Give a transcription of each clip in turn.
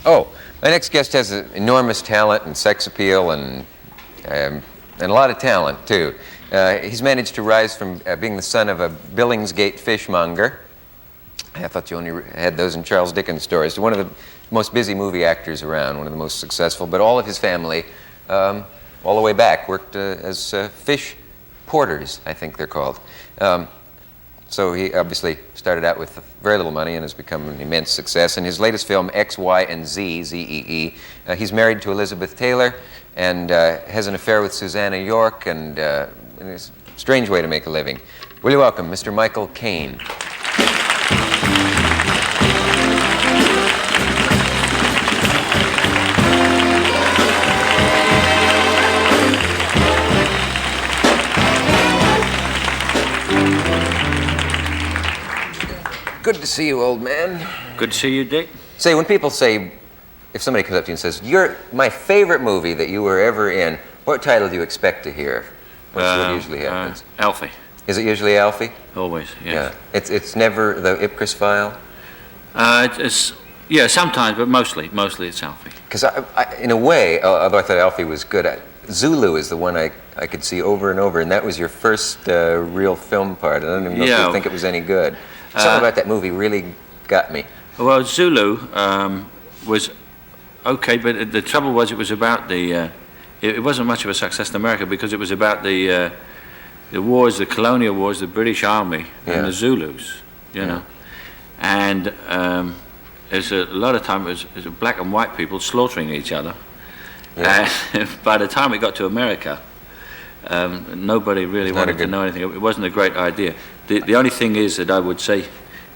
Oh, my next guest has enormous talent and sex appeal and a lot of talent, too. He's managed to rise from being the son of a Billingsgate fishmonger. I thought you only had those in Charles Dickens stories. One of the most busy movie actors around, one of the most successful, but all of his family, all the way back, worked as fish porters, I think they're called. So he obviously started out with very little money and has become an immense success. In his latest film, X, Y, and Z, Z-E-E, he's married to Elizabeth Taylor and has an affair with Susanna York, and it's a strange way to make a living. Will you welcome Mr. Michael Caine? Good to see you, old man. Good to see you, Dick. Say, when people say, if somebody comes up to you and says, "You're my favorite movie that you were ever in," what title do you expect to hear? What usually happens? Alfie. Is it usually Alfie? Always, yes. Yeah. It's never the Ipcris File? Yeah, sometimes, but mostly it's Alfie. Because in a way, although I thought Alfie was good, Zulu is the one I could see over and over, and that was your first real film part. I don't even know if you think it was any good. Something about that movie really got me. Well, Zulu was okay, but the trouble was it was about the... it wasn't much of a success in America because it was about the wars, the colonial wars, the British Army and the Zulus, you know. And there's a lot of time it was black and white people slaughtering each other. Yeah. And by the time it got to America, nobody really wanted to know anything. It wasn't a great idea. The only thing is that I would say,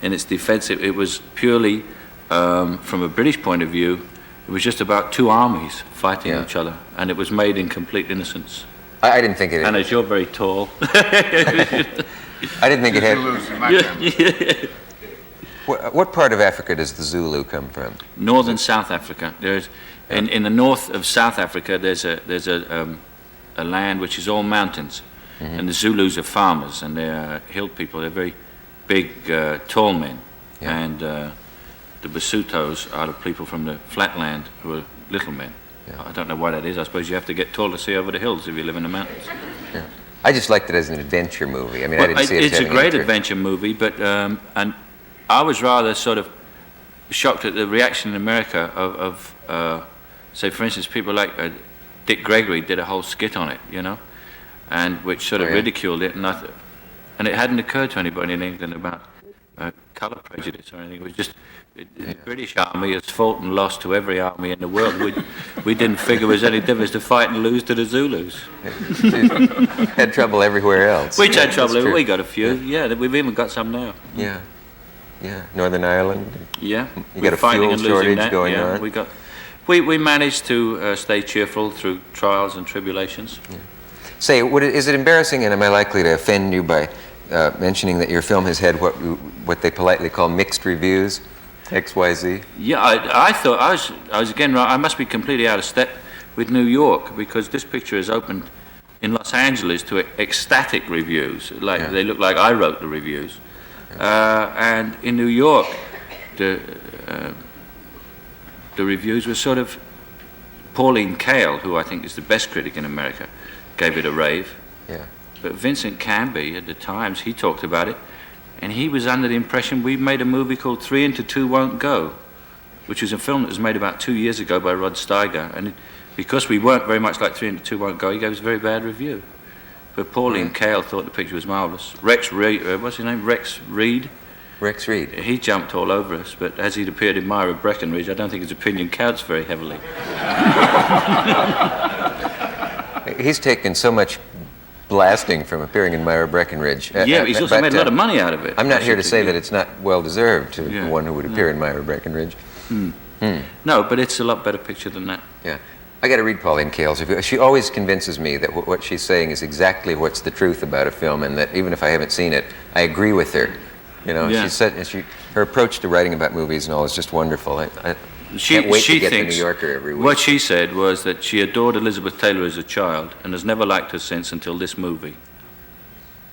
in its defense, it was purely, from a British point of view, it was just about two armies fighting each other, and it was made in complete innocence. I didn't think it... And as you're very tall... I didn't think it had... What part of Africa does the Zulu come from? Northern South Africa. There's in the north of South Africa, there's a land which is all mountains, and the Zulus are farmers, and they're hill people. They're very big, tall men, and the Basutos are the people from the flatland who are little men. I don't know why that is. I suppose you have to get tall to see over the hills if you live in the mountains. I just liked it as an adventure movie. I mean, I didn't see it as it's a great adventure movie, but and I was rather sort of shocked at the reaction in America of say, for instance, people like Dick Gregory did a whole skit on it, you know, and which sort of ridiculed it, and it hadn't occurred to anybody in England about colour prejudice or anything. It was just the British Army has fought and lost to every army in the world. We didn't figure there was any difference to fight and lose to the Zulus. Had trouble everywhere else. We had trouble. We got a few. Yeah, we've even got some now. Yeah, Northern Ireland. Yeah, you got a fuel shortage going on. We managed to stay cheerful through trials and tribulations. Yeah. Say, is it embarrassing, and am I likely to offend you by mentioning that your film has had what they politely call mixed reviews, XYZ? Yeah, I thought I was again right. I must be completely out of step with New York because this picture is opened in Los Angeles to ecstatic reviews. They look like I wrote the reviews, and in New York, the reviews were sort of Pauline Kael, who I think is the best critic in America, gave it a rave. Yeah. But Vincent Canby at the Times, he talked about it, and he was under the impression we made a movie called 3 into 2 Won't Go, which was a film that was made about 2 years ago by Rod Steiger, and because we weren't very much like 3 into 2 Won't Go, he gave us a very bad review. But Pauline Kael thought the picture was marvellous. Rex Reed, what's his name? Rex Reed? Rex Reed. He jumped all over us, but as he'd appeared in Myra Breckinridge, I don't think his opinion counts very heavily. He's taken so much blasting from appearing in Myra Breckinridge. Yeah, he's also made a lot of money out of it. I'm not here to say that it's not well-deserved to one who would appear in Myra Breckinridge. No, but it's a lot better picture than that. Yeah. I got to read Pauline Kael's review. She always convinces me that what she's saying is exactly what's the truth about a film, and that even if I haven't seen it, I agree with her. You know, her approach to writing about movies and all is just wonderful. I can't wait to get the New Yorker every week. What she said was that she adored Elizabeth Taylor as a child and has never liked her since until this movie.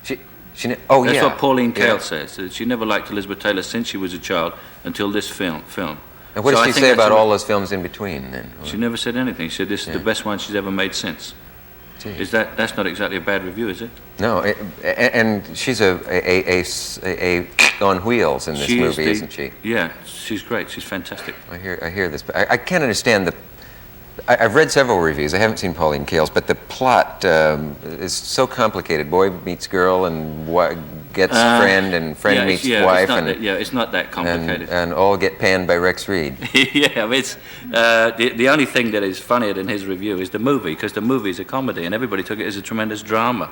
That's what Pauline Kael says. That she never liked Elizabeth Taylor since she was a child until this film. And what So I did she think say that's about a- all those films in between then? She never said anything. She said this is the best one she's ever made since. Gee. That's not exactly a bad review, is it? No, and she's a on wheels in this She is movie, the- isn't she? Yeah, she's great. She's fantastic. I hear this, but I can't understand I've read several reviews. I haven't seen Pauline Kael's, but the plot is so complicated. Boy meets girl and gets friend, and friend meets wife, it's not that complicated. and all get panned by Rex Reed. Yeah, it's the only thing that is funnier than his review is the movie, because the movie is a comedy, and everybody took it as a tremendous drama,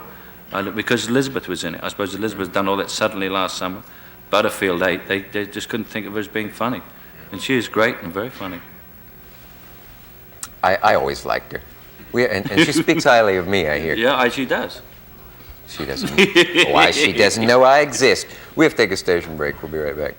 and because Elizabeth was in it. I suppose Elizabeth done all that suddenly last summer. Butterfield 8, they just couldn't think of her as being funny, and she is great and very funny. I always liked her. And she speaks highly of me, I hear. Yeah, she does. She doesn't. Why she doesn't know I exist. We have to take a station break. We'll be right back.